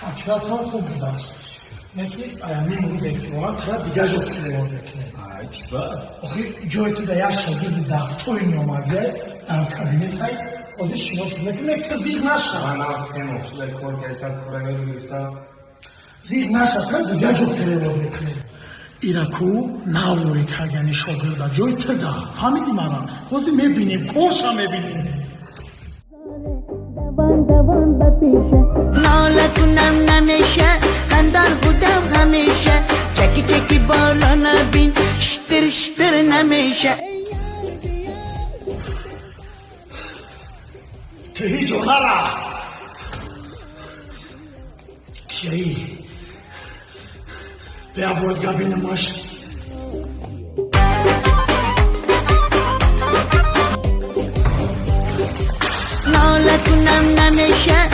تعطیلاتم خوب گذشتش. نکی نیم روز احتمالا طرف دیگه جا کلیوار بکنه. آخه جای تو در یک شاگرد دفتری میامده در کابینت های ازش شناسید نکنه که زیر نشد. من 3 ماه شده کار کردم کارایی رو گرفتم. زیر نشد که دیگه جا کلیوار بکنه. ایرکو نواری کردن شاگرد جای تدا فهمیدی من خوزی میبینیم کوشا میبینیم. دوان بپیشه ناله کنم نمیشه خندان بودم همیشه چکی چکی بالا نبین شتر شتر نمیشه که هیچ نرا کیایی بیا باید گبین ماش ناله کنم نمیشه